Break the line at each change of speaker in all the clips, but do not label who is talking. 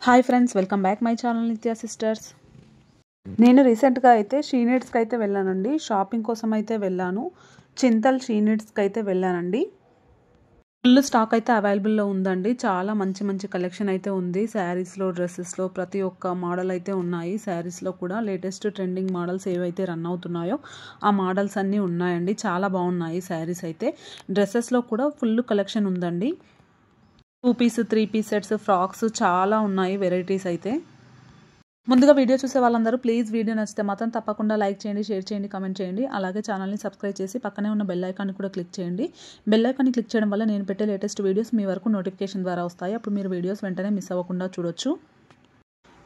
Hi friends, welcome back my channel నిత్య sisters. నేను రీసెంట్గా అయితే షీనీడ్స్కి అయితే వెళ్ళానండి. షాపింగ్ కోసం అయితే వెళ్ళాను. చింతల్ షీనీడ్స్కి అయితే వెళ్ళానండి. ఫుల్ స్టాక్ అయితే అవైలబుల్లో ఉందండి. చాలా మంచి మంచి కలెక్షన్ అయితే ఉంది. శారీస్లో, డ్రెస్సెస్లో ప్రతి ఒక్క మోడల్ అయితే ఉన్నాయి. శారీస్లో కూడా లేటెస్ట్ ట్రెండింగ్ మోడల్స్ ఏవైతే రన్ అవుతున్నాయో ఆ మోడల్స్ అన్నీ ఉన్నాయండి. చాలా బాగున్నాయి శారీస్ అయితే. డ్రెస్సెస్లో కూడా ఫుల్ కలెక్షన్ ఉందండి. 2 పీస్ 3 పీస్ సెట్స్, ఫ్రాక్స్ చాలా ఉన్నాయి వెరైటీస్ అయితే. ముందుగా వీడియో చూసే వాళ్ళందరూ ప్లీజ్ వీడియో నచ్చితే మాత్రం తప్పకుండా లైక్ చేయండి, షేర్ చేయండి, కామెంట్ చేయండి. అలాగే ఛానల్ని సబ్స్క్రైబ్ చేసి పక్కనే ఉన్న బెల్ ఐకాన్ని కూడా క్లిక్ చేయండి. బెల్ ఐకాన్ని క్లిక్ చేయడం వల్ల నేను పెట్టే లేటెస్ట్ వీడియోస్ మీ వరకు నోటిఫికేషన్ ద్వారా వస్తాయి. అప్పుడు మీరు వీడియోస్ వెంటనే మిస్ అవ్వకుండా చూడొచ్చు.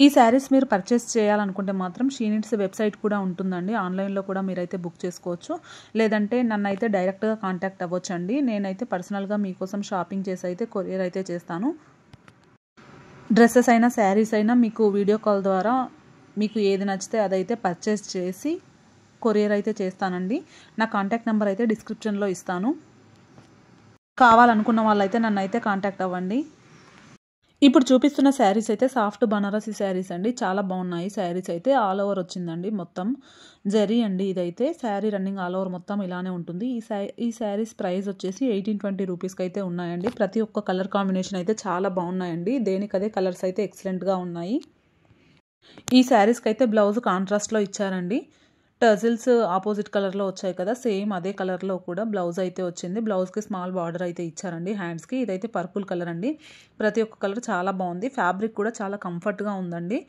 ఈ శారీస్ మీరు పర్చేస్ చేయాలనుకుంటే మాత్రం షీనీడ్స్ వెబ్సైట్ కూడా ఉంటుందండి. ఆన్లైన్లో కూడా మీరైతే బుక్ చేసుకోవచ్చు. లేదంటే నన్ను అయితే డైరెక్ట్గా కాంటాక్ట్ అవ్వచ్చండి. నేనైతే పర్సనల్గా మీకోసం షాపింగ్ చేసి అయితే కొరియర్ అయితే చేస్తాను. డ్రెస్సెస్ అయినా శారీస్ అయినా మీకు వీడియో కాల్ ద్వారా మీకు ఏది నచ్చితే అదైతే పర్చేస్ చేసి కొరియర్ అయితే చేస్తానండి. నా కాంటాక్ట్ నెంబర్ అయితే డిస్క్రిప్షన్లో ఇస్తాను. కావాలనుకున్న వాళ్ళైతే నన్ను అయితే కాంటాక్ట్ అవ్వండి. ఇప్పుడు చూపిస్తున్న శారీస్ అయితే సాఫ్ట్ బనారసి శారీస్ అండి. చాలా బాగున్నాయి శారీస్ అయితే. ఆల్ ఓవర్ వచ్చిందండి, మొత్తం జరీ అండి. ఇదైతే శారీ రన్నింగ్ ఆల్ ఓవర్ మొత్తం ఇలానే ఉంటుంది. ఈ శారీస్ ప్రైస్ వచ్చేసి 1820 రూపీస్కి అయితే ఉన్నాయండి. ప్రతి ఒక్క కలర్ కాంబినేషన్ అయితే చాలా బాగున్నాయండి. దేనికదే కలర్స్ అయితే ఎక్సలెంట్గా ఉన్నాయి. ఈ శారీస్కి అయితే బ్లౌజ్ కాంట్రాస్ట్లో ఇచ్చారండి. టజిల్స్ ఆపోజిట్ కలర్లో వచ్చాయి కదా, సేమ్ అదే కలర్లో కూడా బ్లౌజ్ అయితే వచ్చింది. బ్లౌజ్కి స్మాల్ బార్డర్ అయితే ఇచ్చారండి హ్యాండ్స్కి. ఇదైతే పర్పుల్ కలర్ అండి. ప్రతి ఒక్క కలర్ చాలా బాగుంది. ఫ్యాబ్రిక్ కూడా చాలా కంఫర్ట్గా ఉందండి.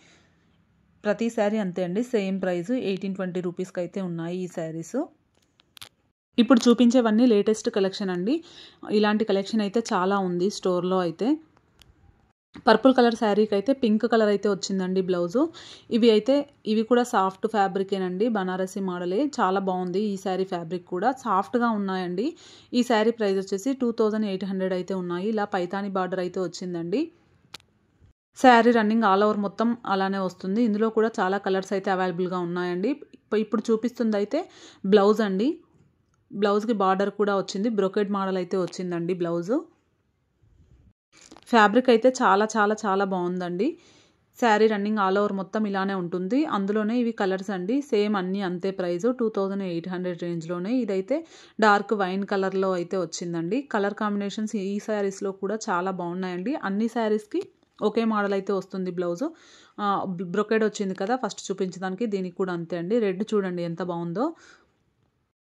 ప్రతి శారీ అంతే అండి. సేమ్ ప్రైస్ 1820 రూపీస్కి అయితే ఉన్నాయి ఈ శారీస్. ఇప్పుడు చూపించేవన్నీ లేటెస్ట్ కలెక్షన్ అండి. ఇలాంటి కలెక్షన్ అయితే చాలా ఉంది స్టోర్లో అయితే. పర్పుల్ కలర్ శారీకి అయితే పింక్ కలర్ అయితే వచ్చిందండి బ్లౌజు. ఇవి కూడా సాఫ్ట్ ఫ్యాబ్రికేనండి, బనారసి మోడలే. చాలా బాగుంది ఈ శారీ. ఫ్యాబ్రిక్ కూడా సాఫ్ట్గా ఉన్నాయండి. ఈ శారీ ప్రైస్ వచ్చేసి 2800 అయితే ఉన్నాయి. ఇలా పైతాని బార్డర్ అయితే వచ్చిందండి. శారీ రన్నింగ్ ఆల్ ఓవర్ మొత్తం అలానే వస్తుంది. ఇందులో కూడా చాలా కలర్స్ అయితే అవైలబుల్గా ఉన్నాయండి. ఇప్పుడు చూపిస్తుంది అయితే బ్లౌజ్ అండి. బ్లౌజ్కి బార్డర్ కూడా వచ్చింది. బ్రొకెట్ మోడల్ అయితే వచ్చిందండి బ్లౌజు. ఫ్యాబ్రిక్ అయితే చాలా చాలా చాలా బాగుందండి. శారీ రన్నింగ్ ఆల్ ఓవర్ మొత్తం ఇలానే ఉంటుంది. అందులోనే ఇవి కలర్స్ అండి. సేమ్ అన్నీ అంతే ప్రైస్ 2800 రేంజ్లోనే. ఇదైతే డార్క్ వైన్ కలర్లో అయితే వచ్చిందండి. కలర్ కాంబినేషన్స్ ఈ శారీస్లో కూడా చాలా బాగున్నాయండి. అన్ని శారీస్కి ఒకే మోడల్ అయితే వస్తుంది బ్లౌజు. బ్రొకెడ్ వచ్చింది కదా ఫస్ట్ చూపించడానికి, దీనికి కూడా అంతే అండి. రెడ్ చూడండి ఎంత బాగుందో.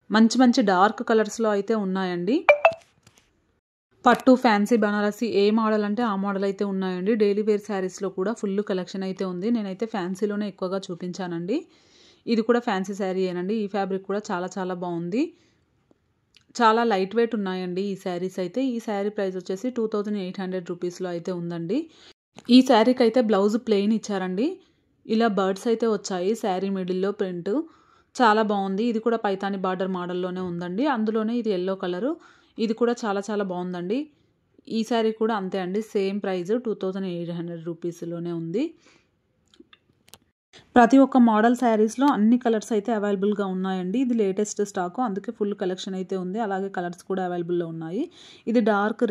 మంచి మంచి డార్క్ కలర్స్లో అయితే ఉన్నాయండి. పట్టు, ఫ్యాన్సీ, బనారసి ఏ మోడల్ అంటే ఆ మోడల్ అయితే ఉన్నాయండి. డైలీ వేర్ శారీస్లో కూడా ఫుల్ కలెక్షన్ అయితే ఉంది. నేనైతే ఫ్యాన్సీలోనే ఎక్కువగా చూపించానండి. ఇది కూడా ఫ్యాన్సీ శారీ ఏనండి. ఈ ఫ్యాబ్రిక్ కూడా చాలా చాలా బాగుంది. చాలా లైట్ వెయిట్ ఉన్నాయండి ఈ శారీస్ అయితే. ఈ శారీ ప్రైస్ వచ్చేసి 2800 రూపీస్లో అయితే ఉందండి. ఈ శారీకి అయితే బ్లౌజ్ ప్లెయిన్ ఇచ్చారండి. ఇలా బర్డ్స్ అయితే వచ్చాయి శారీ మిడిల్లో ప్రింట్. చాలా బాగుంది. ఇది కూడా పైతాని బార్డర్ మోడల్లోనే ఉందండి. అందులోనే ఇది ఎల్లో కలరు. ఇది కూడా చాలా చాలా బాగుందండి. ఈ శారీ కూడా అంతే అండి. సేమ్ ప్రైస్ 2800 రూపీస్లోనే ఉంది. ప్రతి ఒక్క మోడల్ శారీస్లో అన్ని కలర్స్ అయితే అవైలబుల్గా ఉన్నాయండి. ఇది లేటెస్ట్ స్టాకు, అందుకే ఫుల్ కలెక్షన్ అయితే ఉంది. అలాగే కలర్స్ కూడా అవైలబుల్లో ఉన్నాయి. ఇది డార్క్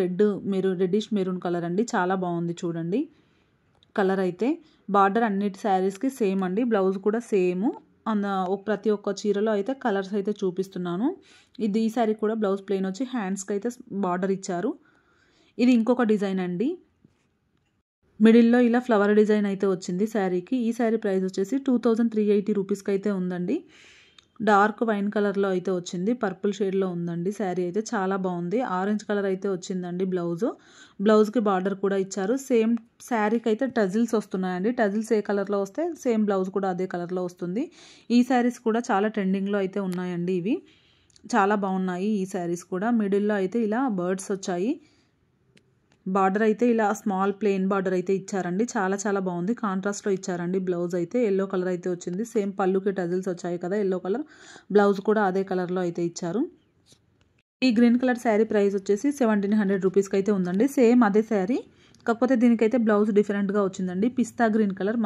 రెడ్డిష్ మెరూన్ కలర్ అండి. చాలా బాగుంది చూడండి కలర్ అయితే. బార్డర్ అన్నిటి శారీస్కి సేమ్ అండి. బ్లౌజ్ కూడా సేమ్. ప్రతి ఒక్క చీరలో అయితే కలర్స్ అయితే చూపిస్తున్నాను. ఈ శారీ కూడా బ్లౌజ్ ప్లెయిన్ వచ్చి హ్యాండ్స్కి అయితే బార్డర్ ఇచ్చారు. ఇది ఇంకొక డిజైన్ అండి. మిడిల్లో ఇలా ఫ్లవర్ డిజైన్ అయితే వచ్చింది శారీకి. ఈ శారీ ప్రైస్ వచ్చేసి 2380 రూపీస్కి అయితే ఉందండి. డార్క్ వైన్ కలర్లో అయితే వచ్చింది. పర్పుల్ షేడ్లో ఉందండి శారీ అయితే. చాలా బాగుంది. ఆరెంజ్ కలర్ అయితే వచ్చిందండి బ్లౌజ్కి బార్డర్ కూడా ఇచ్చారు. సేమ్ శారీకి అయితే టజిల్స్ వస్తున్నాయండి. టజిల్స్ ఏ కలర్లో వస్తే సేమ్ బ్లౌజ్ కూడా అదే కలర్లో వస్తుంది. ఈ శారీస్ కూడా చాలా ట్రెండింగ్లో అయితే ఉన్నాయండి. ఇవి చాలా బాగున్నాయి. ఈ శారీస్ కూడా మిడిల్లో అయితే ఇలా బర్డ్స్ వచ్చాయి. బార్డర్ అయితే ఇలా స్మాల్ ప్లెయిన్ బార్డర్ అయితే ఇచ్చారండి. చాలా చాలా బాగుంది. కాంట్రాస్ట్లో ఇచ్చారండి. బ్లౌజ్ అయితే ఎల్లో కలర్ అయితే వచ్చింది. సేమ్ పళ్ళుకి టజిల్స్ వచ్చాయి కదా ఎల్లో కలర్. బ్లౌజ్ కూడా అదే కలర్లో అయితే ఇచ్చారు. ఈ గ్రీన్ కలర్ శారీ ప్రైస్ వచ్చేసి 1700 రూపీస్కి అయితే ఉందండి. సేమ్ అదే శారీ, కాకపోతే దీనికైతే బ్లౌజ్ డిఫరెంట్గా వచ్చిందండి. పిస్తా గ్రీన్ కలర్.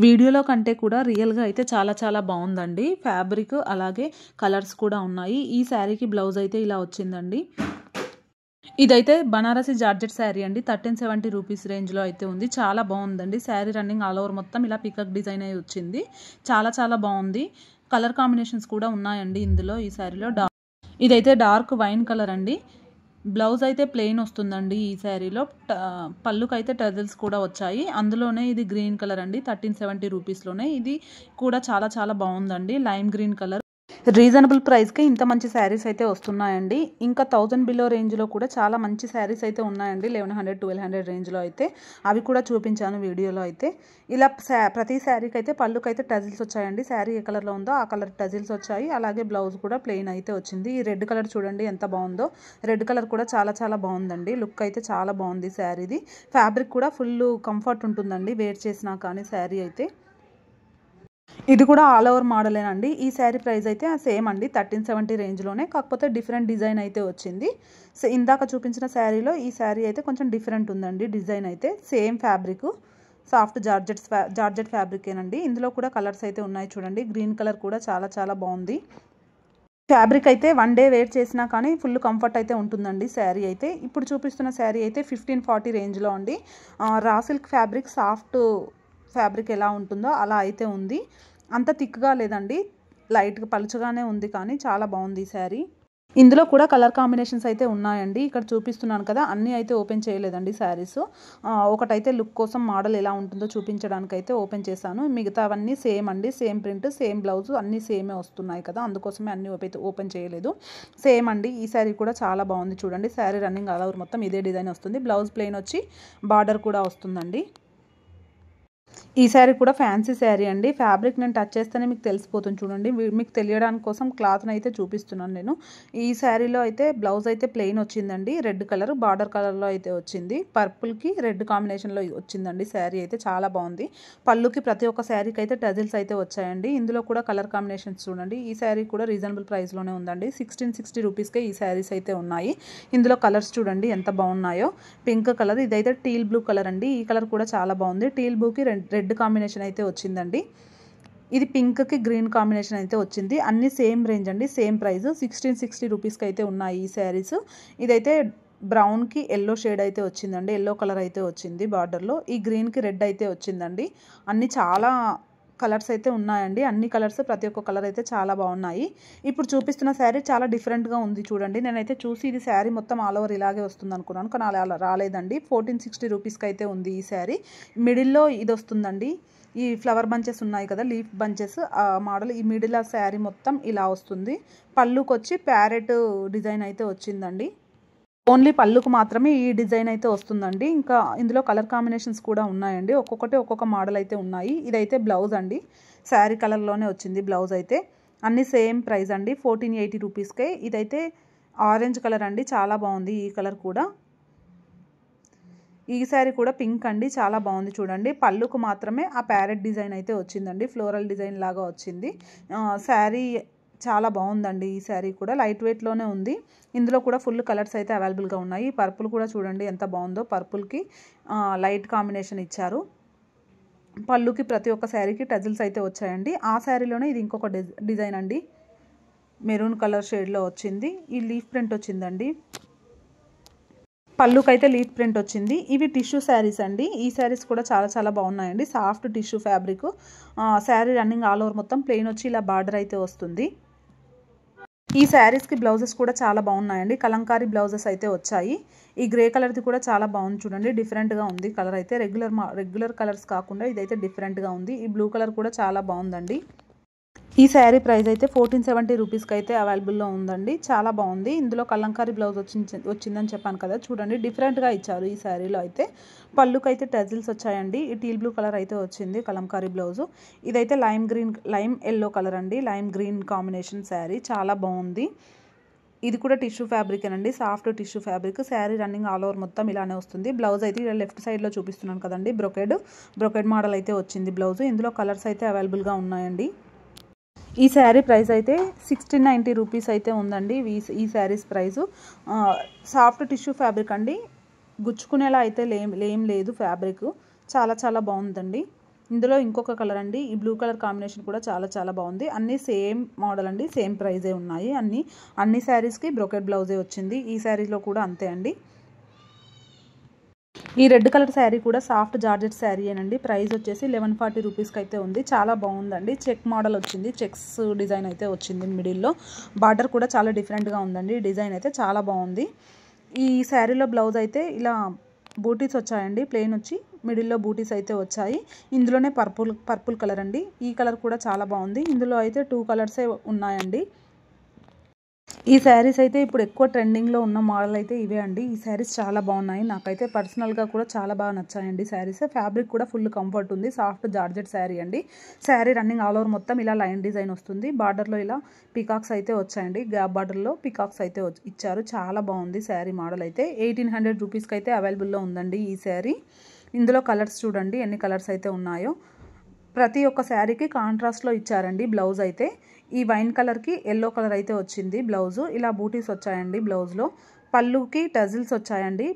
వీడియోలో కంటే కూడా రియల్గా అయితే చాలా చాలా బాగుందండి. ఫ్యాబ్రిక్ అలాగే కలర్స్ కూడా ఉన్నాయి. ఈ శారీకి బ్లౌజ్ అయితే ఇలా వచ్చిందండి. ఇదైతే బనారసి జార్జెట్ శారీ అండి. 1370 రూపీస్ రేంజ్లో అయితే ఉంది. చాలా బాగుందండి. శారీ రన్నింగ్ ఆల్ ఓవర్ మొత్తం ఇలా పికక్ డిజైన్ అయి వచ్చింది. చాలా చాలా బాగుంది. కలర్ కాంబినేషన్స్ కూడా ఉన్నాయండి ఇందులో. ఈ శారీలో ఇదైతే డార్క్ వైన్ కలర్ అండి. బ్లౌజ్ అయితే ప్లెయిన్ వస్తుందండి ఈ శారీలో. పళ్ళుకైతే టజల్స్ కూడా వచ్చాయి. అందులోనే ఇది గ్రీన్ కలర్ అండి. 1370 రూపీస్లోనే ఇది కూడా చాలా చాలా బాగుందండి. Lime green colour. రీజనబుల్ ప్రైస్కి ఇంత మంచి శారీస్ అయితే వస్తున్నాయండి. ఇంకా 1000 బిలో రేంజ్లో కూడా చాలా మంచి శారీస్ అయితే ఉన్నాయండి. 1100 1200 రేంజ్లో అయితే అవి కూడా చూపించాను వీడియోలో అయితే. ఇలా ప్రతి శారీకి అయితే పళ్ళుకైతే టజిల్స్ వచ్చాయండి. శారీ ఏ కలర్లో ఉందో ఆ కలర్ టజిల్స్ వచ్చాయి. అలాగే బ్లౌజ్ కూడా ప్లెయిన్ అయితే వచ్చింది. ఈ రెడ్ కలర్ చూడండి ఎంత బాగుందో. రెడ్ కలర్ కూడా చాలా చాలా బాగుందండి. లుక్ అయితే చాలా బాగుంది శారీది. ఫ్యాబ్రిక్ కూడా ఫుల్ కంఫర్ట్ ఉంటుందండి వేర్ చేసినా కానీ శారీ అయితే. ఇది కూడా ఆల్ ఓవర్ మోడలేనండి. ఈ శారీ ప్రైస్ అయితే సేమ్ అండి 1370 రేంజ్లోనే, కాకపోతే డిఫరెంట్ డిజైన్ అయితే వచ్చింది. సో ఇందాక చూపించిన శారీలో ఈ శారీ అయితే కొంచెం డిఫరెంట్ ఉందండి. డిజైన్ అయితే సేమ్ ఫ్యాబ్రిక్, సాఫ్ట్ జార్జెట్ ఫ్యాబ్రికేనండి. ఇందులో కూడా కలర్స్ అయితే ఉన్నాయి చూడండి. గ్రీన్ కలర్ కూడా చాలా చాలా బాగుంది. ఫ్యాబ్రిక్ అయితే వన్ డే వేర్ చేసినా కానీ ఫుల్ కంఫర్ట్ అయితే ఉంటుందండి శారీ అయితే. ఇప్పుడు చూపిస్తున్న శారీ అయితే 1540 రేంజ్లో అండి. Raw silk fabric, soft fabric ఎలా ఉంటుందో అలా అయితే ఉంది. అంత థిక్గా లేదండి, లైట్గా పలుచగానే ఉంది, కానీ చాలా బాగుంది ఈ శారీ. ఇందులో కూడా కలర్ కాంబినేషన్స్ అయితే ఉన్నాయండి. ఇక్కడ చూపిస్తున్నాను కదా, అన్నీ అయితే ఓపెన్ చేయలేదండి శారీస్. ఒకటైతే లుక్ కోసం మోడల్ ఎలా ఉంటుందో చూపించడానికి అయితే ఓపెన్ చేశాను. మిగతా అవన్నీ సేమ్ అండి. సేమ్ ప్రింట్, సేమ్ బ్లౌజ్ అన్నీ సేమే వస్తున్నాయి కదా, అందుకోసమే అన్నీ ఓపెన్ చేయలేదు. సేమ్ అండి. ఈ శారీ కూడా చాలా బాగుంది చూడండి. శారీ రన్నింగ్ ఆల్ ఓవర్ మొత్తం ఇదే డిజైన్ వస్తుంది. బ్లౌజ్ ప్లెయిన్ వచ్చి బార్డర్ కూడా వస్తుందండి. ఈ శారీ కూడా ఫ్యాన్సీ శారీ అండి. ఫ్యాబ్రిక్ నేను టచ్ చేస్తేనే మీకు తెలిసిపోతుంది చూడండి. మీకు తెలియడానికి కోసం క్లాత్ని అయితే చూపిస్తున్నాను నేను. ఈ శారీలో అయితే బ్లౌజ్ అయితే ప్లెయిన్ వచ్చిందండి. రెడ్ కలర్ బార్డర్ కలర్లో అయితే వచ్చింది. పర్పుల్కి రెడ్ కాంబినేషన్లో వచ్చిందండి. శారీ అయితే చాలా బాగుంది. పళ్ళుకి ప్రతి ఒక్క శారీకి అయితే టజిల్స్ అయితే వచ్చాయండి. ఇందులో కూడా కలర్ కాంబినేషన్స్ చూడండి. ఈ శారీ కూడా రీజనబుల్ ప్రైస్లోనే ఉందండి. 1660 రూపీస్కే ఈ శారీస్ అయితే ఉన్నాయి. ఇందులో కలర్స్ చూడండి ఎంత బాగున్నాయో. పింక్ కలర్, ఇదైతే టీల్ బ్లూ కలర్ అండి. ఈ కలర్ కూడా చాలా బాగుంది. టీల్ బ్లూకి రెడ్ కాంబినేషన్ అయితే వచ్చిందండి. ఇది పింక్కి గ్రీన్ కాంబినేషన్ అయితే వచ్చింది. అన్ని సేమ్ రేంజ్ అండి, సేమ్ ప్రైస్. 1660 రూపీస్కి అయితే ఉన్నాయి ఈ శారీస్. ఇదైతే బ్రౌన్కి ఎల్లో షేడ్ అయితే వచ్చిందండి. ఎల్లో కలర్ అయితే వచ్చింది బార్డర్లో. ఈ గ్రీన్కి రెడ్ అయితే వచ్చిందండి. అన్ని చాలా కలర్స్ అయితే ఉన్నాయండి. అన్ని కలర్స్, ప్రతి ఒక్క కలర్ అయితే చాలా బాగున్నాయి. ఇప్పుడు చూపిస్తున్న శారీ చాలా డిఫరెంట్గా ఉంది చూడండి. నేనైతే చూసి ఇది శారీ మొత్తం ఆల్ ఓవర్ ఇలాగే వస్తుంది అనుకున్నాను, కానీ అలా రాలేదండి. 1460 రూపీస్కి అయితే ఉంది ఈ శారీ. మిడిల్లో ఇది వస్తుందండి. ఈ ఫ్లవర్ బంచెస్ ఉన్నాయి కదా, లీఫ్ బంచెస్, ఆ మోడల్. ఈ మిడిల్ ఆ శారీ మొత్తం ఇలా వస్తుంది. పళ్ళుకి వచ్చి ప్యారెట్ డిజైన్ అయితే వచ్చిందండి. ఓన్లీ పళ్ళుకు మాత్రమే ఈ డిజైన్ అయితే వస్తుందండి. ఇంకా ఇందులో కలర్ కాంబినేషన్స్ కూడా ఉన్నాయండి. ఒక్కొక్కటి ఒక్కొక్క మోడల్ అయితే ఉన్నాయి. ఇదైతే బ్లౌజ్ అండి. శారీ కలర్లోనే వచ్చింది బ్లౌజ్ అయితే. అన్నీ సేమ్ ప్రైస్ అండి, 1480 రూపీస్కే. ఇదైతే ఆరెంజ్ కలర్ అండి. చాలా బాగుంది ఈ కలర్ కూడా. ఈ శారీ కూడా పింక్ అండి. చాలా బాగుంది చూడండి. పళ్ళుకు మాత్రమే ఆ ప్యారెట్ డిజైన్ అయితే వచ్చిందండి. ఫ్లోరల్ డిజైన్ లాగా వచ్చింది. శారీ చాలా బాగుందండి. ఈ శారీ కూడా లైట్ వెయిట్లోనే ఉంది. ఇందులో కూడా ఫుల్ కలర్స్ అయితే అవైలబుల్గా ఉన్నాయి. పర్పుల్ కూడా చూడండి ఎంత బాగుందో. పర్పుల్కి లైట్ కాంబినేషన్ ఇచ్చారు. పళ్ళుకి ప్రతి ఒక్క శారీకి టజిల్స్ అయితే వచ్చాయండి. ఆ శారీలోనే ఇది ఇంకొక డిజైన్ అండి. మెరూన్ కలర్ షేడ్లో వచ్చింది. ఈ లీఫ్ ప్రింట్ వచ్చిందండి. పళ్ళుకైతే లీఫ్ ప్రింట్ వచ్చింది. ఇవి టిష్యూ శారీస్ అండి. ఈ శారీస్ కూడా చాలా చాలా బాగున్నాయండి. Soft tissue fabric. Sari running all over మొత్తం ప్లెయిన్ వచ్చి ఇలా బార్డర్ అయితే వస్తుంది. ఈ శారీస్కి బ్లౌజెస్ కూడా చాలా బాగున్నాయండి. కలంకారీ బ్లౌజెస్ అయితే వచ్చాయి. ఈ గ్రే కలర్ది కూడా చాలా బాగుంది చూడండి. డిఫరెంట్గా ఉంది కలర్ అయితే. రెగ్యులర్ కలర్స్ కాకుండా ఇదైతే డిఫరెంట్గా ఉంది. ఈ బ్లూ కలర్ కూడా చాలా బాగుందండి. ఈ శారీ ప్రైస్ అయితే 1470 రూపీస్కి అయితే అవైలబుల్లో ఉందండి. చాలా బాగుంది. ఇందులో కలంకారీ బ్లౌజ్ వచ్చిందని చెప్పాను కదా, చూడండి డిఫరెంట్గా ఇచ్చారు ఈ శారీలో అయితే. పళ్ళుకైతే టజిల్స్ వచ్చాయండి. ఈ టీల్ బ్లూ కలర్ అయితే వచ్చింది కలంకారీ బ్లౌజు. ఇదైతే లైమ్ ఎల్లో కలర్ అండి. లైమ్ గ్రీన్ కాంబినేషన్ శారీ చాలా బాగుంది. ఇది కూడా టిష్యూ ఫ్యాబ్రిక్ అండి. Soft tissue fabric. Sari running all over మొత్తం ఇలానే వస్తుంది. బ్లౌజ్ అయితే ఇలా లెఫ్ట్ సైడ్లో చూపిస్తున్నాను కదండి. బ్రొకెడ్ మోడల్ అయితే వచ్చింది బ్లౌజ్. ఇందులో కలర్స్ అయితే అవైలబుల్గా ఉన్నాయండి. ఈ శారీ ప్రైస్ అయితే 1690 రూపీస్ అయితే ఉందండి. ఈ saris price. Soft tissue fabric అండి. గుచ్చుకునేలా అయితే ఏం లేదు ఫ్యాబ్రిక్. చాలా చాలా బాగుందండి. ఇందులో ఇంకొక కలర్ అండి, ఈ బ్లూ కలర్ కాంబినేషన్ కూడా చాలా చాలా బాగుంది. అన్నీ సేమ్ మోడల్ అండి, సేమ్ ప్రైజే ఉన్నాయి. అన్ని శారీస్కి బ్రోకెట్ బ్లౌజే వచ్చింది. ఈ శారీలో కూడా అంతే అండి. ఈ రెడ్ కలర్ శారీ కూడా సాఫ్ట్ జార్జెట్ శారీ అండి. ప్రైస్ వచ్చేసి 1140 రూపీస్కి అయితే ఉంది. చాలా బాగుందండి. చెక్ మోడల్ వచ్చింది, చెక్స్ డిజైన్ అయితే వచ్చింది మిడిల్లో. బార్డర్ కూడా చాలా డిఫరెంట్గా ఉందండి. డిజైన్ అయితే చాలా బాగుంది. ఈ శారీలో బ్లౌజ్ అయితే ఇలా బూటీస్ వచ్చాయండి, ప్లెయిన్ వచ్చి మిడిల్లో బూటీస్ అయితే వచ్చాయి. ఇందులోనే పర్పుల్ కలర్ అండి. ఈ కలర్ కూడా చాలా బాగుంది. ఇందులో అయితే 2 కలర్సే ఉన్నాయండి. ఈ శారీస్ అయితే ఇప్పుడు ఎక్కువ ట్రెండింగ్లో ఉన్న మోడల్ అయితే ఇవే అండి. ఈ శారీస్ చాలా బాగున్నాయి. నాకైతే పర్సనల్గా కూడా చాలా బాగా నచ్చాయండి శారీస్. ఫ్యాబ్రిక్ కూడా ఫుల్ కంఫర్ట్ ఉంది. సాఫ్ట్ జార్జెట్ శారీ అండి. శారీ రన్నింగ్ ఆల్ ఓవర్ మొత్తం ఇలా లైన్ డిజైన్ వస్తుంది. బార్డర్లో ఇలా పికాక్స్ అయితే వచ్చాయండి. గ్యాప్ బార్డర్లో పికాక్స్ అయితే ఇచ్చారు. చాలా బాగుంది శారీ మోడల్ అయితే. 1800 రూపీస్కి అయితే అవైలబుల్లో ఉందండి ఈ శారీ. ఇందులో కలర్స్ చూడండి ఎన్ని కలర్స్ అయితే ఉన్నాయో. ప్రతి ఒక్క శారీకి కాంట్రాస్ట్లో ఇచ్చారండి బ్లౌజ్ అయితే. ఈ వైన్ కలర్కి ఎల్లో కలర్ అయితే వచ్చింది బ్లౌజు. ఇలా బూటీస్ వచ్చాయండి బ్లౌజ్లో. పళ్ళుకి టజిల్స్ వచ్చాయండి.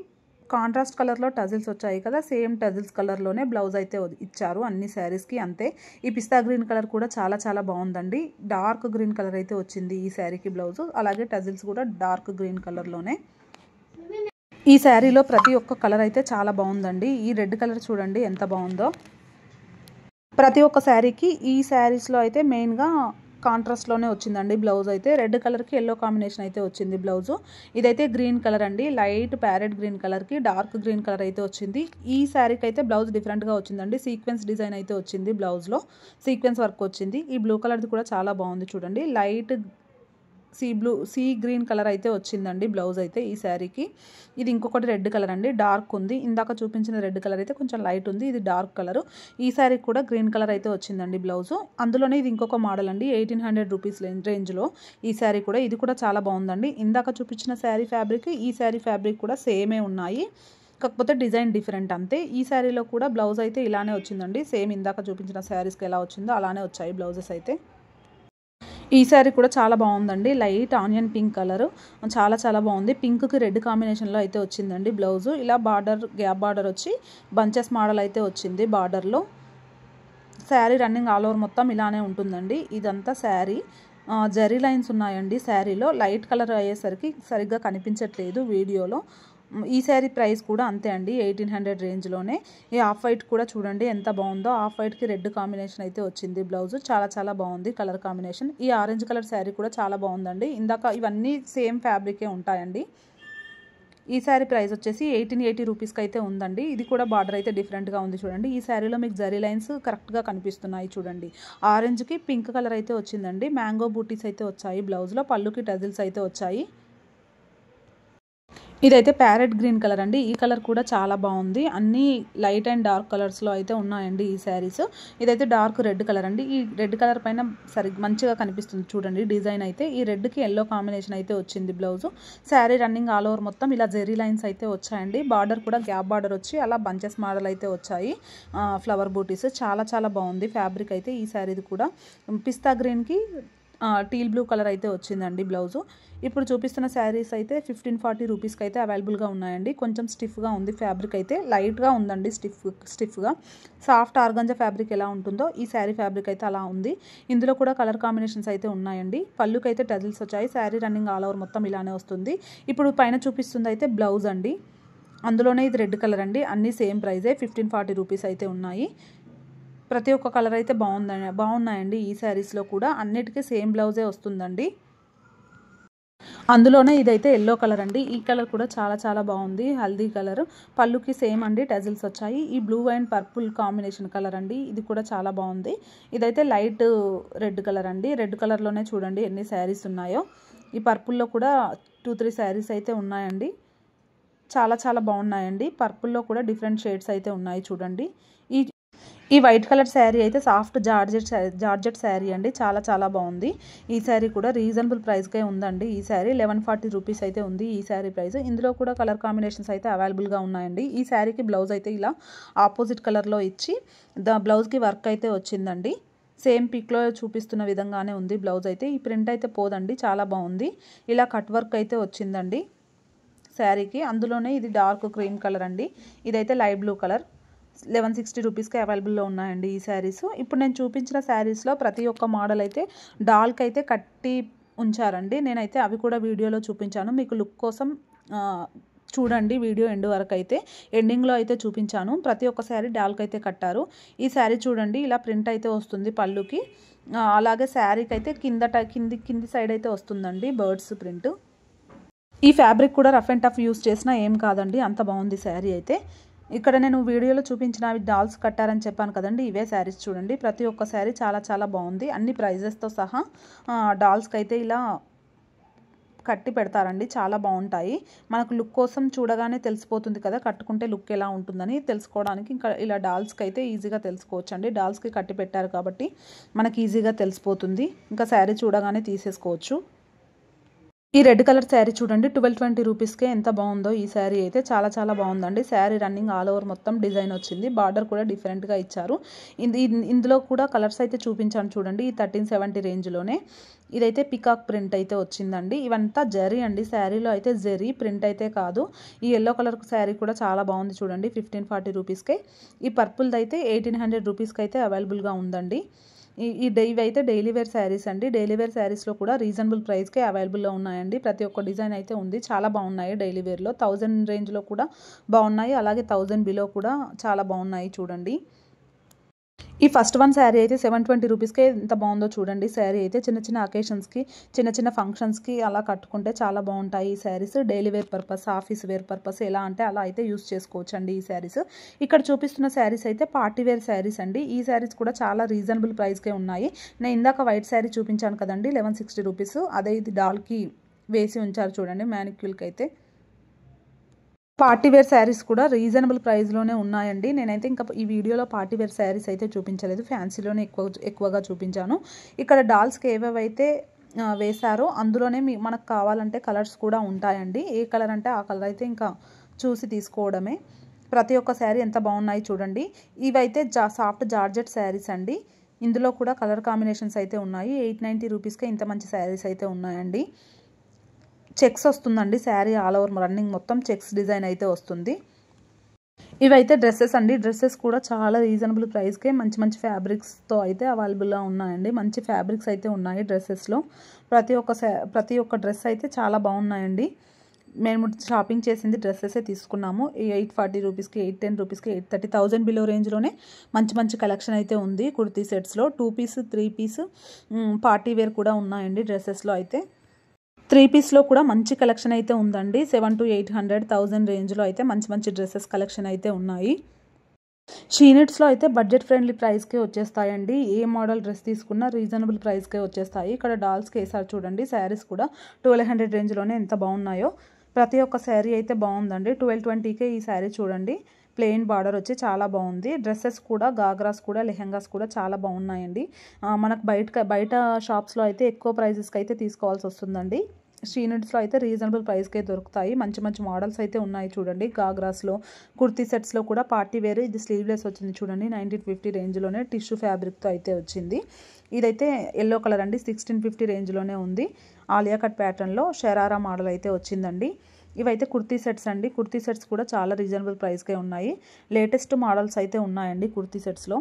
కాంట్రాస్ట్ కలర్లో టజిల్స్ వచ్చాయి కదా, సేమ్ టజిల్స్ కలర్లోనే బ్లౌజ్ అయితే ఇచ్చారు అన్ని శారీస్కి అంతే. ఈ పిస్తా గ్రీన్ కలర్ కూడా చాలా చాలా బాగుందండి. డార్క్ గ్రీన్ కలర్ అయితే వచ్చింది ఈ శారీకి బ్లౌజు. అలాగే టజిల్స్ కూడా డార్క్ గ్రీన్ కలర్లోనే. ఈ శారీలో ప్రతి ఒక్క కలర్ అయితే చాలా బాగుందండి. ఈ రెడ్ కలర్ చూడండి ఎంత బాగుందో. ప్రతి ఒక్క శారీకి ఈ శారీస్లో అయితే మెయిన్గా కాంట్రాస్ట్లోనే వచ్చిందండి బ్లౌజ్ అయితే. రెడ్ కలర్కి ఎల్లో కాంబినేషన్ అయితే వచ్చింది బ్లౌజు. ఇదైతే గ్రీన్ కలర్ అండి, లైట్ ప్యారెట్ గ్రీన్ కలర్కి డార్క్ గ్రీన్ కలర్ అయితే వచ్చింది. ఈ శారీకి అయితే బ్లౌజ్ డిఫరెంట్గా వచ్చిందండి. సీక్వెన్స్ డిజైన్ అయితే వచ్చింది బ్లౌజ్లో, సీక్వెన్స్ వర్క్ వచ్చింది. ఈ బ్లూ కలర్ది కూడా చాలా బాగుంది చూడండి. లైట్ సీ గ్రీన్ కలర్ అయితే వచ్చిందండి బ్లౌజ్ అయితే ఈ శారీకి. ఇది ఇంకొకటి రెడ్ కలర్ అండి, డార్క్ ఉంది. ఇందాక చూపించిన రెడ్ కలర్ అయితే కొంచెం లైట్ ఉంది, ఇది డార్క్ కలర్. ఈ శారీకి కూడా గ్రీన్ కలర్ అయితే వచ్చిందండి బ్లౌజు. అందులోనే ఇది ఇంకొక మోడల్ అండి, 1800 రూపీస్ రేంజ్లో ఈ శారీ కూడా. ఇది కూడా చాలా బాగుందండి. ఇందాక చూపించిన శారీ ఫ్యాబ్రిక్, ఈ శారీ ఫ్యాబ్రిక్ కూడా సేమే ఉన్నాయి, కాకపోతే డిజైన్ డిఫరెంట్ అంతే. ఈ శారీలో కూడా బ్లౌజ్ అయితే ఇలానే వచ్చిందండి. సేమ్ ఇందాక చూపించిన శారీస్కి ఎలా వచ్చిందో అలానే వచ్చాయి బ్లౌజెస్ అయితే. ఈ శారీ కూడా చాలా బాగుందండి. లైట్ ఆనియన్ పింక్ కలర్, చాలా చాలా బాగుంది. పింక్కి రెడ్ కాంబినేషన్లో అయితే వచ్చిందండి బ్లౌజు. ఇలా బార్డర్ గ్యాప్ బార్డర్ వచ్చి బంచెస్ మోడల్ అయితే వచ్చింది బార్డర్లో. శారీ రన్నింగ్ ఆల్ ఓవర్ మొత్తం ఇలానే ఉంటుందండి. ఇదంతా శారీ. జరీ లైన్స్ ఉన్నాయండి శారీలో. లైట్ కలర్ అయ్యేసరికి సరిగ్గా కనిపించట్లేదు వీడియోలో. ఈ శారీ ప్రైస్ కూడా అంతే అండి, 1800 రేంజ్లోనే. ఈ ఆఫ్ వైట్ కూడా చూడండి ఎంత బాగుందో. ఆఫ్ వైట్కి రెడ్ కాంబినేషన్ అయితే వచ్చింది బ్లౌజ్. చాలా చాలా బాగుంది కలర్ కాంబినేషన్. ఈ ఆరెంజ్ కలర్ శారీ కూడా చాలా బాగుందండి. ఇందాక ఇవన్నీ సేమ్ ఫ్యాబ్రికే ఉంటాయండి. ఈ శారీ ప్రైస్ వచ్చేసి 1880 రూపీస్కి అయితే ఉందండి. ఇది కూడా బార్డర్ అయితే డిఫరెంట్గా ఉంది చూడండి. ఈ శారీలో మీకు జరీ లైన్స్ కరెక్ట్గా కనిపిస్తున్నాయి చూడండి. ఆరెంజ్కి పింక్ కలర్ అయితే వచ్చిందండి. మ్యాంగో బూటీస్ అయితే వచ్చాయి బ్లౌజ్లో. పళ్ళుకి టజిల్స్ అయితే వచ్చాయి. ఇదైతే ప్యారెట్ గ్రీన్ కలర్ అండి. ఈ కలర్ కూడా చాలా బాగుంది. అన్నీ లైట్ అండ్ డార్క్ కలర్స్లో అయితే ఉన్నాయండి ఈ శారీస్. ఇదైతే డార్క్ రెడ్ కలర్ అండి. ఈ రెడ్ కలర్ పైన మంచిగా కనిపిస్తుంది చూడండి డిజైన్ అయితే. ఈ రెడ్కి ఎల్లో కాంబినేషన్ అయితే వచ్చింది blouse. Sari running all over మొత్తం ఇలా జెరీ లైన్స్ అయితే వచ్చాయండి. బార్డర్ కూడా గ్యాప్ బార్డర్ వచ్చి అలా బంచెస్ మోడల్ అయితే వచ్చాయి, ఫ్లవర్ బూటీస్. చాలా చాలా బాగుంది ఫ్యాబ్రిక్ అయితే ఈ శారీది కూడా. పిస్తా గ్రీన్కి టీల్ బ్లూ కలర్ అయితే వచ్చిందండి బ్లౌజు. ఇప్పుడు చూపిస్తున్న శారీస్ అయితే 1540 రూపీస్కి అయితే అవైలబుల్గా ఉన్నాయండి. కొంచెం స్టిఫ్గా ఉంది ఫ్యాబ్రిక్ అయితే, లైట్గా ఉందండి స్టిఫ్గా. సాఫ్ట్ ఆర్గంజా ఫ్యాబ్రిక్ ఎలా ఉంటుందో ఈ శారీ ఫ్యాబ్రిక్ అయితే అలా ఉంది. ఇందులో కూడా కలర్ కాంబినేషన్స్ అయితే ఉన్నాయండి. పళ్ళుకి అయితే టజిల్స్ వచ్చాయి. శారీ రన్నింగ్ ఆల్ ఓవర్ మొత్తం ఇలానే వస్తుంది. ఇప్పుడు పైన చూపిస్తుంది అయితే బ్లౌజ్ అండి. అందులోనే ఇది రెడ్ కలర్ అండి. అన్నీ సేమ్ ప్రైజే, 1540 రూపీస్ అయితే ఉన్నాయి. ప్రతి ఒక్క కలర్ అయితే బాగున్నాయండి ఈ శారీస్లో కూడా. అన్నిటికీ సేమ్ బ్లౌజే వస్తుందండి. అందులోనే ఇదైతే ఎల్లో కలర్ అండి. ఈ కలర్ కూడా చాలా చాలా బాగుంది, హల్దీ కలర్. పళ్ళుకి సేమ్ అండి, టజిల్స్ వచ్చాయి. ఈ blue and purple combination colour అండి. ఇది కూడా చాలా బాగుంది. ఇదైతే లైట్ రెడ్ కలర్ అండి. రెడ్ కలర్లోనే చూడండి ఎన్ని శారీస్ ఉన్నాయో. ఈ పర్పుల్లో కూడా 2-3 శారీస్ అయితే ఉన్నాయండి. చాలా చాలా బాగున్నాయండి. పర్పుల్లో కూడా డిఫరెంట్ షేడ్స్ అయితే ఉన్నాయి చూడండి. ఈ వైట్ కలర్ శారీ అయితే సాఫ్ట్ జార్జెట్ శారీ అండి. చాలా చాలా బాగుంది. ఈ శారీ కూడా రీజనబుల్ ప్రైస్కే ఉందండి. ఈ శారీ 1140 రూపీస్ అయితే ఉంది ఈ శారీ ప్రైస్. ఇందులో కూడా కలర్ కాంబినేషన్స్ అయితే అవైలబుల్గా ఉన్నాయండి. ఈ శారీకి బ్లౌజ్ అయితే ఇలా ఆపోజిట్ కలర్లో ఇచ్చి బ్లౌజ్కి వర్క్ అయితే వచ్చిందండి. సేమ్ పిక్లో చూపిస్తున్న విధంగానే ఉంది బ్లౌజ్ అయితే. ఈ ప్రింట్ అయితే పోదండి, చాలా బాగుంది. ఇలా కట్ వర్క్ అయితే వచ్చిందండి శారీకి. అందులోనే ఇది డార్క్ క్రీమ్ కలర్ అండి. ఇదైతే లైట్ బ్లూ కలర్. 1160 రూపీస్కి అవైలబుల్లో ఉన్నాయండి ఈ శారీస్. ఇప్పుడు నేను చూపించిన శారీస్లో ప్రతి ఒక్క మోడల్ అయితే డాల్కి అయితే కట్టి ఉంచారండి. నేనైతే అవి కూడా వీడియోలో చూపించాను. మీకు లుక్ కోసం చూడండి వీడియో ఎండ్ వరకు అయితే. ఎండింగ్లో అయితే చూపించాను. ప్రతి ఒక్క శారీ డాల్కి అయితే కట్టారు. ఈ శారీ చూడండి ఇలా ప్రింట్ అయితే వస్తుంది పళ్ళుకి. అలాగే శారీకి అయితే కింది సైడ్ అయితే వస్తుందండి బర్డ్స్ ప్రింట్. ఈ ఫ్యాబ్రిక్ కూడా రఫ్ అండ్ టఫ్ యూస్ చేసినా ఏం కాదండి, అంత బాగుంది శారీ అయితే. ఇక్కడ నేను వీడియోలో చూపించిన అవి డాల్స్ కట్టారని చెప్పాను కదండి, ఇవే శారీస్ చూడండి. ప్రతి ఒక్క శారీ చాలా చాలా బాగుంది. అన్ని ప్రైజెస్తో సహా డాల్స్కి అయితే ఇలా కట్టి పెడతారండి. చాలా బాగుంటాయి. మనకు లుక్ కోసం చూడగానే తెలిసిపోతుంది కదా కట్టుకుంటే లుక్ ఎలా ఉంటుందని తెలుసుకోవడానికి. ఇంకా ఇలా డాల్స్కి అయితే ఈజీగా తెలుసుకోవచ్చు అండి. డాల్స్కి కట్టి పెట్టారు కాబట్టి మనకి ఈజీగా తెలిసిపోతుంది. ఇంకా శారీ చూడగానే తీసేసుకోవచ్చు. ఈ రెడ్ కలర్ శారీ చూడండి 1220 రూపీస్కే ఎంత బాగుందో ఈ శారీ అయితే. చాలా చాలా బాగుందండి. శారీ రన్నింగ్ ఆల్ ఓవర్ మొత్తం డిజైన్ వచ్చింది. బార్డర్ కూడా డిఫరెంట్గా ఇచ్చారు. ఇందులో కూడా కలర్స్ అయితే చూపించాను చూడండి. ఈ 1370 రేంజ్లోనే ఇదైతే పికాక్ ప్రింట్ అయితే వచ్చిందండి. ఇవంతా జరీ అండి. శారీలో అయితే జరీ ప్రింట్ అయితే కాదు. ఈ ఎల్లో కలర్ శారీ కూడా చాలా బాగుంది చూడండి 1540 రూపీస్కే. ఈ పర్పుల్ది అయితే 1800 రూపీస్కి అయితే అవైలబుల్గా ఉందండి. ఇవి అయితే డైలీ వేర్ శారీస్ అండి. డైలీ వేర్ శారీస్లో కూడా రీజనబుల్ ప్రైస్కే అవైలబుల్లో ఉన్నాయండి. ప్రతి ఒక్క డిజైన్ అయితే ఉంది. చాలా బాగున్నాయి. డైలీ వేర్లో 1000 రేంజ్లో కూడా బాగున్నాయి. అలాగే 1000 బిలో కూడా చాలా బాగున్నాయి చూడండి. ఈ ఫస్ట్ వన్ శారీ అయితే 720 రూపీస్కే ఎంత బాగుందో చూడండి. శారీ అయితే చిన్న చిన్న అకేషన్స్కి చిన్న చిన్న ఫంక్షన్స్కి అలా కట్టుకుంటే చాలా బాగుంటాయి ఈ saris. Daily wear purpose, office wear purpose ఎలా అంటే అలా అయితే యూస్ చేసుకోవచ్చు అండి ఈ శారీస్. ఇక్కడ చూపిస్తున్న శారీస్ అయితే పార్టీ వేర్ శారీస్ అండి. ఈ శారీస్ కూడా చాలా రీజనబుల్ ప్రైస్కే ఉన్నాయి. నేను ఇందాక వైట్ శారీ చూపించాను కదండి 1160 రూపీస్. అదే ఇది డాల్కి వేసి ఉంచారు చూడండి మ్యానిక్యూల్కి అయితే. పార్టీ వేర్ శారీస్ కూడా రీజనబుల్ ప్రైస్లోనే ఉన్నాయండి. నేనైతే ఇంకా ఈ వీడియోలో పార్టీ వేర్ శారీస్ అయితే చూపించలేదు. ఫ్యాన్సీలోనే ఎక్కువగా చూపించాను. ఇక్కడ డాల్స్కి ఏవేవైతే వేశారో అందులోనే మనకు కావాలంటే కలర్స్ కూడా ఉంటాయండి. ఏ కలర్ అంటే ఆ కలర్ అయితే ఇంకా చూసి తీసుకోవడమే. ప్రతి ఒక్క శారీ ఎంత బాగున్నాయి చూడండి. ఇవైతే సాఫ్ట్ జార్జెట్ శారీస్ అండి. ఇందులో కూడా కలర్ కాంబినేషన్స్ అయితే ఉన్నాయి. 890 రూపీస్కే ఇంత మంచి శారీస్ అయితే ఉన్నాయండి. చెక్స్ వస్తుందండి శారీ ఆల్ ఓవర్ రన్నింగ్ మొత్తం చెక్స్ డిజైన్ అయితే వస్తుంది. ఇవైతే డ్రెస్సెస్ అండి. డ్రెస్సెస్ కూడా చాలా రీజనబుల్ ప్రైస్కే మంచి మంచి ఫ్యాబ్రిక్స్తో అయితే అవైలబుల్గా ఉన్నాయండి. మంచి ఫ్యాబ్రిక్స్ అయితే ఉన్నాయి డ్రెస్సెస్లో. ప్రతి ఒక్క డ్రెస్ అయితే చాలా బాగున్నాయండి. మేము షాపింగ్ చేసింది డ్రెస్సెసే తీసుకున్నాము. 840 రూపీస్కి, 810 రూపీస్కి, 830, 1000 బిలో రేంజ్లోనే మంచి మంచి కలెక్షన్ అయితే ఉంది. కుర్తీ సెట్స్లో 2 పీస్ 3 పీస్ పార్టీ వేర్ కూడా ఉన్నాయండి. డ్రెస్సెస్లో అయితే 3 పీస్లో కూడా మంచి కలెక్షన్ అయితే ఉందండి. 700 to 800, 1000 రేంజ్లో అయితే మంచి మంచి డ్రెస్సెస్ కలెక్షన్ అయితే ఉన్నాయి. షీనిట్స్లో అయితే బడ్జెట్ ఫ్రెండ్లీ ప్రైస్కే వచ్చేస్తాయండి. ఏ మోడల్ డ్రెస్ తీసుకున్నా రీజనబుల్ ప్రైస్కే వచ్చేస్తాయి. ఇక్కడ డాల్స్కి వేసారు చూడండి. శారీస్ కూడా 1200 రేంజ్లోనే ఎంత బాగున్నాయో. ప్రతి ఒక్క శారీ అయితే బాగుందండి. 1220కే ఈ శారీ చూడండి. ప్లెయిన్ బార్డర్ వచ్చి చాలా బాగుంది. డ్రెస్సెస్ కూడా గాగ్రాస్ కూడా లెహెంగాస్ కూడా చాలా బాగున్నాయండి. మనకు బయట షాప్స్లో అయితే ఎక్కువ ప్రైజెస్కి అయితే తీసుకోవాల్సి వస్తుందండి. షీనిట్స్లో అయితే రీజనబుల్ ప్రైస్కే దొరుకుతాయి. మంచి మంచి మోడల్స్ అయితే ఉన్నాయి చూడండి. గాగ్రాస్లో కుర్తీ సెట్స్లో కూడా పార్టీ వేర్. ఇది స్లీవ్లెస్ వచ్చింది చూడండి 1950 రేంజ్లోనే టిష్యూ ఫ్యాబ్రిక్తో అయితే వచ్చింది. ఇదైతే ఎల్లో కలర్ అండి 1650 రేంజ్లోనే ఉంది. ఆలియా కట్ ప్యాటర్న్లో షరారా మోడల్ అయితే వచ్చిందండి. ఇవైతే కుర్తీ సెట్స్ అండి. కుర్తీ సెట్స్ కూడా చాలా రీజనబుల్ ప్రైస్కే ఉన్నాయి. లేటెస్ట్ మోడల్స్ అయితే ఉన్నాయండి కుర్తీ సెట్స్లో.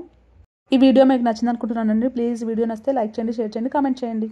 ఈ వీడియో మీకు నచ్చింది అనుకుంటున్నానండి. ప్లీజ్ వీడియో నచ్చితే లైక్ చేయండి, షేర్ చేయండి, కామెంట్ చేయండి.